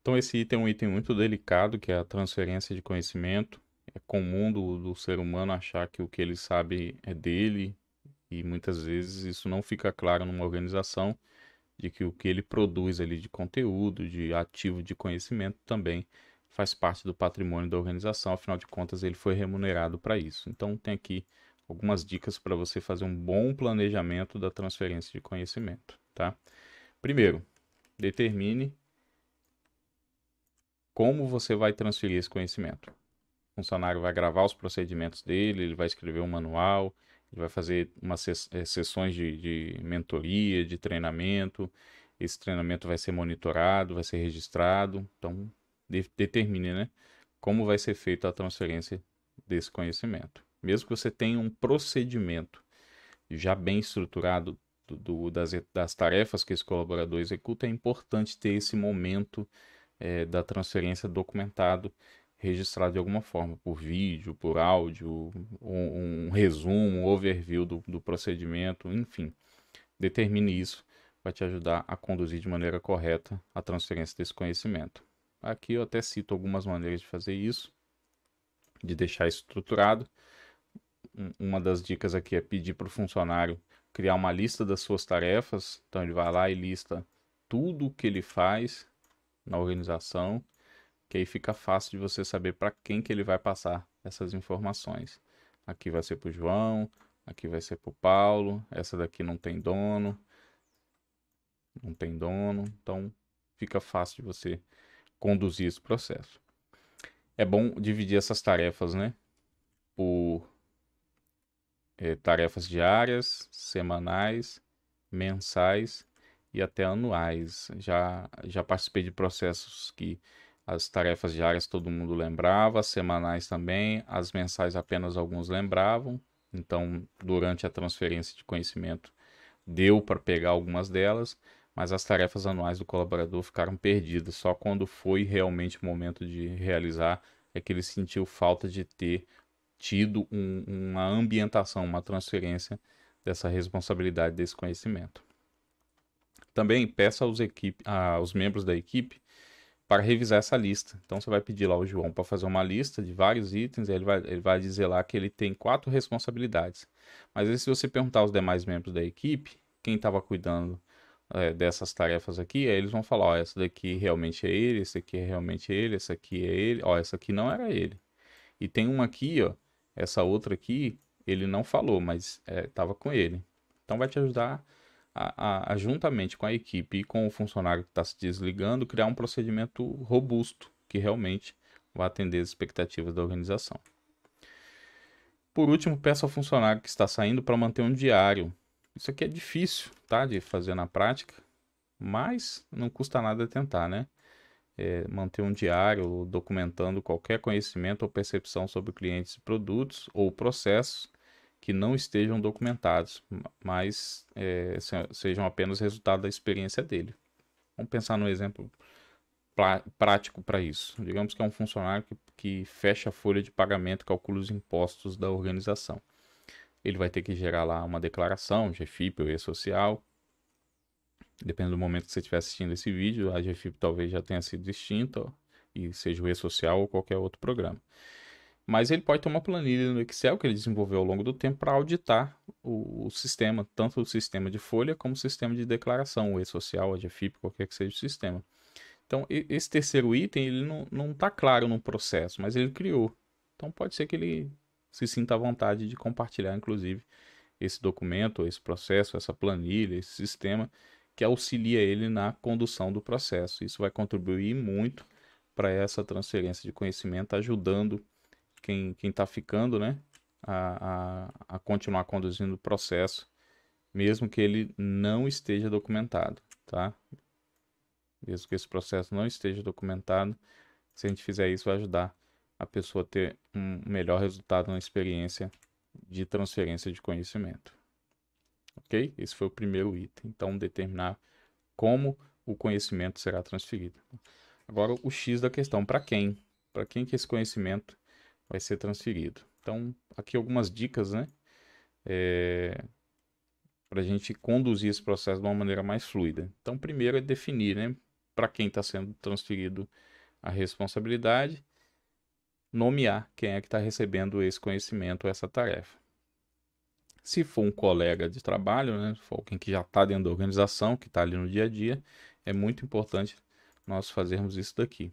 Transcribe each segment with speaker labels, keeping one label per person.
Speaker 1: Então esse item é um item muito delicado, que é a transferência de conhecimento. É comum do ser humano achar que o que ele sabe é dele, e muitas vezes isso não fica claro numa organização, de que o que ele produz ali de conteúdo, de ativo de conhecimento também faz parte do patrimônio da organização, afinal de contas ele foi remunerado para isso. Então tem aqui algumas dicas para você fazer um bom planejamento da transferência de conhecimento, tá? Primeiro, determine como você vai transferir esse conhecimento. O funcionário vai gravar os procedimentos dele, ele vai escrever um manual, ele vai fazer umas sessões de mentoria, de treinamento. Esse treinamento vai ser monitorado, vai ser registrado. Então, determine, né, como vai ser feita a transferência desse conhecimento. Mesmo que você tenha um procedimento já bem estruturado das tarefas que esse colaborador executa, é importante ter esse momento da transferência documentado, registrado de alguma forma, por vídeo, por áudio, um resumo, um overview do procedimento, enfim. Determine isso, vai te ajudar a conduzir de maneira correta a transferência desse conhecimento. Aqui eu até cito algumas maneiras de fazer isso, de deixar estruturado. Uma das dicas aqui é pedir para o funcionário criar uma lista das suas tarefas. Então ele vai lá e lista tudo o que ele faz na organização, que aí fica fácil de você saber para quem que ele vai passar essas informações. Aqui vai ser para o João, aqui vai ser para o Paulo, essa daqui não tem dono, então fica fácil de você conduzir esse processo. É bom dividir essas tarefas, né, por tarefas diárias, semanais, mensais e até anuais. Já participei de processos que as tarefas diárias todo mundo lembrava, as semanais também, as mensais apenas alguns lembravam. Então, durante a transferência de conhecimento, deu para pegar algumas delas, mas as tarefas anuais do colaborador ficaram perdidas. Só quando foi realmente o momento de realizar é que ele sentiu falta de ter tido uma ambientação, uma transferência dessa responsabilidade, desse conhecimento. Também peça aos membros da equipe para revisar essa lista. Então você vai pedir lá ao João para fazer uma lista de vários itens, e ele vai dizer lá que ele tem 4 responsabilidades. Mas aí, se você perguntar aos demais membros da equipe, quem estava cuidando dessas tarefas aqui, aí eles vão falar, ó, essa daqui realmente é ele, esse aqui é realmente ele, essa aqui é ele, ó, essa aqui não era ele. E tem uma aqui, ó, essa outra aqui, ele não falou, mas estava com ele. Então vai te ajudar juntamente com a equipe e com o funcionário que está se desligando, criar um procedimento robusto que realmente vai atender as expectativas da organização. Por último, peça ao funcionário que está saindo para manter um diário. Isso aqui é difícil, tá, de fazer na prática, mas não custa nada tentar, né? Manter um diário documentando qualquer conhecimento ou percepção sobre clientes e produtos ou processos que não estejam documentados, mas sejam apenas resultado da experiência dele. Vamos pensar num exemplo prático para isso. Digamos que é um funcionário que fecha a folha de pagamento e calcula os impostos da organização. Ele vai ter que gerar lá uma declaração, GFIP ou E-Social. Dependendo do momento que você estiver assistindo esse vídeo, a GFIP talvez já tenha sido extinta e seja o E-Social ou qualquer outro programa. Mas ele pode ter uma planilha no Excel que ele desenvolveu ao longo do tempo para auditar o sistema, tanto o sistema de folha como o sistema de declaração, o E-Social, a GFIP, qualquer que seja o sistema. Então, esse terceiro item, ele não está claro no processo, mas ele criou. Então, pode ser que ele se sinta à vontade de compartilhar, inclusive, esse documento, esse processo, essa planilha, esse sistema, que auxilia ele na condução do processo. Isso vai contribuir muito para essa transferência de conhecimento, ajudando quem está ficando, né, a continuar conduzindo o processo, mesmo que ele não esteja documentado, tá? Mesmo que esse processo não esteja documentado, se a gente fizer isso, vai ajudar a pessoa a ter um melhor resultado na experiência de transferência de conhecimento. Ok? Esse foi o primeiro item. Então, determinar como o conhecimento será transferido. Agora, o X da questão, para quem? Para quem que esse conhecimento vai ser transferido? Então, aqui algumas dicas, né? Para a gente conduzir esse processo de uma maneira mais fluida. Então, primeiro é definir, né? para quem está sendo transferido a responsabilidade, nomear quem é que está recebendo esse conhecimento, essa tarefa. Se for um colega de trabalho, né, se for alguém que já está dentro da organização, que está ali no dia a dia, é muito importante nós fazermos isso daqui.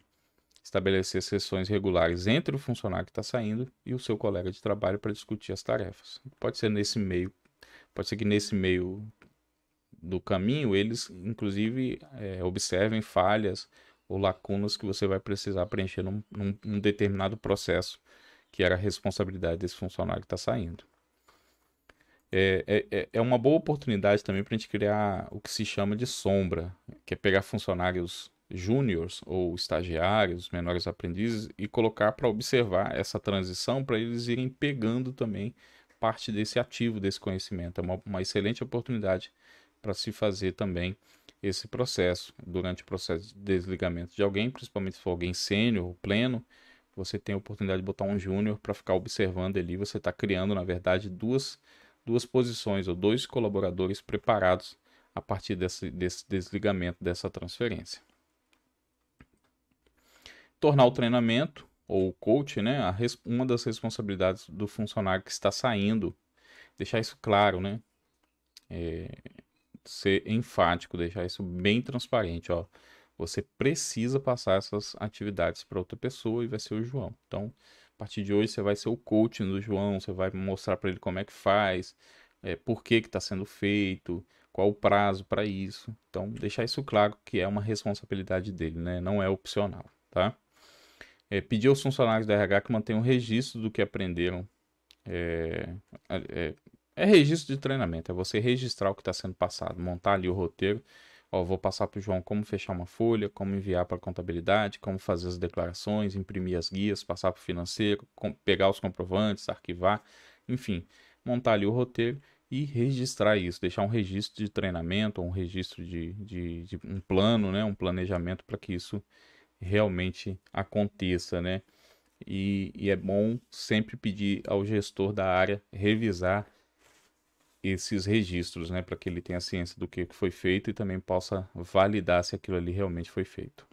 Speaker 1: Estabelecer sessões regulares entre o funcionário que está saindo e o seu colega de trabalho para discutir as tarefas. Pode ser nesse meio, pode ser que nesse meio do caminho eles, inclusive, observem falhas ou lacunas que você vai precisar preencher num determinado processo que era a responsabilidade desse funcionário que está saindo. É uma boa oportunidade também para a gente criar o que se chama de sombra, que é pegar funcionários júniores ou estagiários, menores aprendizes, e colocar para observar essa transição, para eles irem pegando também parte desse ativo, desse conhecimento. É uma excelente oportunidade para se fazer também esse processo. Durante o processo de desligamento de alguém, principalmente se for alguém sênior ou pleno, você tem a oportunidade de botar um júnior para ficar observando ali. Você está criando, na verdade, duas posições ou dois colaboradores preparados a partir desse desligamento, dessa transferência. Tornar o treinamento ou o coach, né, uma das responsabilidades do funcionário que está saindo. Deixar isso claro, né? Ser enfático, deixar isso bem transparente, ó. Você precisa passar essas atividades para outra pessoa e vai ser o João. Então, a partir de hoje você vai ser o coaching do João, você vai mostrar para ele como é que faz, por que está sendo feito, qual o prazo para isso. Então, deixar isso claro que é uma responsabilidade dele, né? Não é opcional, tá? Pedir aos funcionários da RH que mantenham registro do que aprenderam. É registro de treinamento, é você registrar o que está sendo passado, montar ali o roteiro. Ó, vou passar para o João como fechar uma folha, como enviar para a contabilidade, como fazer as declarações, imprimir as guias, passar para o financeiro, pegar os comprovantes, arquivar, enfim, montar ali o roteiro e registrar isso, deixar um registro de treinamento, um registro de um plano, né, um planejamento para que isso realmente aconteça, né? E é bom sempre pedir ao gestor da área revisar esses registros, né, para que ele tenha ciência do que foi feito e também possa validar se aquilo ali realmente foi feito.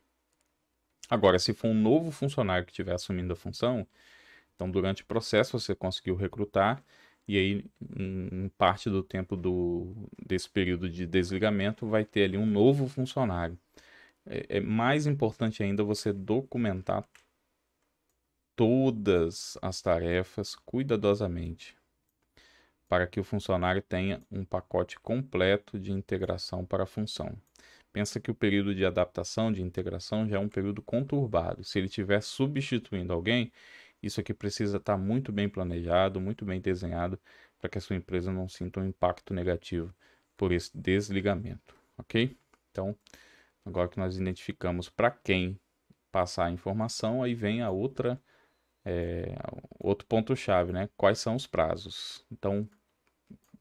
Speaker 1: Agora, se for um novo funcionário que estiver assumindo a função, então durante o processo você conseguiu recrutar e aí em parte do tempo desse período de desligamento vai ter ali um novo funcionário. É mais importante ainda você documentar todas as tarefas cuidadosamente, para que o funcionário tenha um pacote completo de integração para a função. Pensa que o período de adaptação, de integração, já é um período conturbado. Se ele estiver substituindo alguém, isso aqui precisa estar muito bem planejado, muito bem desenhado, para que a sua empresa não sinta um impacto negativo por esse desligamento, ok? Então, agora que nós identificamos para quem passar a informação, aí vem a outro ponto-chave, né? Quais são os prazos? Então,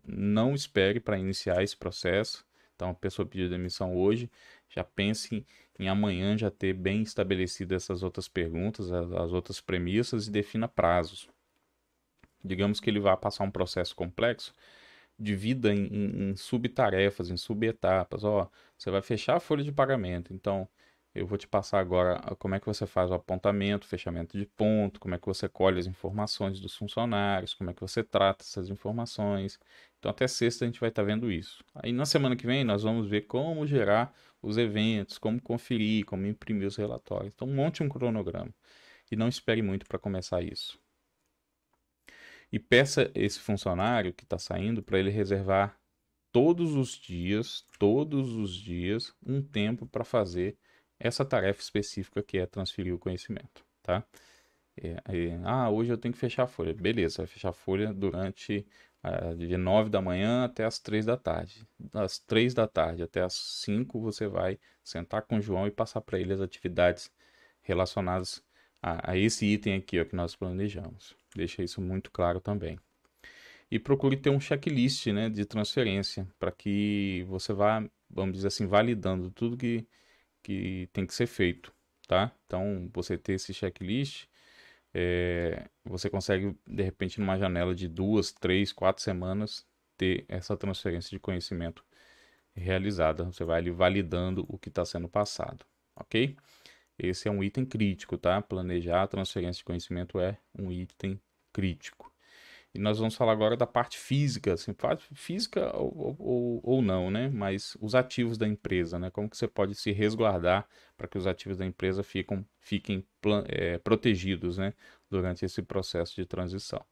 Speaker 1: não espere para iniciar esse processo. Então, a pessoa pediu demissão hoje, já pense em amanhã já ter bem estabelecido essas outras perguntas, as outras premissas e defina prazos. Digamos que ele vai passar um processo complexo, divida em subtarefas, em subetapas. Ó, você vai fechar a folha de pagamento, então eu vou te passar agora como é que você faz o apontamento, fechamento de ponto, como é que você colhe as informações dos funcionários, como é que você trata essas informações. Então até sexta a gente vai estar vendo isso. Aí na semana que vem nós vamos ver como gerar os eventos, como conferir, como imprimir os relatórios. Então monte um cronograma e não espere muito para começar isso. E peça esse funcionário que está saindo para ele reservar todos os dias, um tempo para fazer essa tarefa específica que é transferir o conhecimento, tá? Hoje eu tenho que fechar a folha. Beleza, vai fechar a folha durante de 9 da manhã até as 3 da tarde. Das 3 da tarde até as 5 você vai sentar com o João e passar para ele as atividades relacionadas a esse item aqui ó, que nós planejamos. Deixa isso muito claro também. E procure ter um checklist, né, de transferência para que você vá, vamos dizer assim, validando tudo que tem que ser feito, tá? Então, você ter esse checklist, você consegue, de repente, numa janela de 2, 3, 4 semanas, ter essa transferência de conhecimento realizada. Você vai ali validando o que está sendo passado, ok? Esse é um item crítico, tá? Planejar a transferência de conhecimento é um item crítico. E nós vamos falar agora da parte física, assim, parte física ou não, né? Mas os ativos da empresa, né? Como que você pode se resguardar para que os ativos da empresa fiquem protegidos, né? Durante esse processo de transição.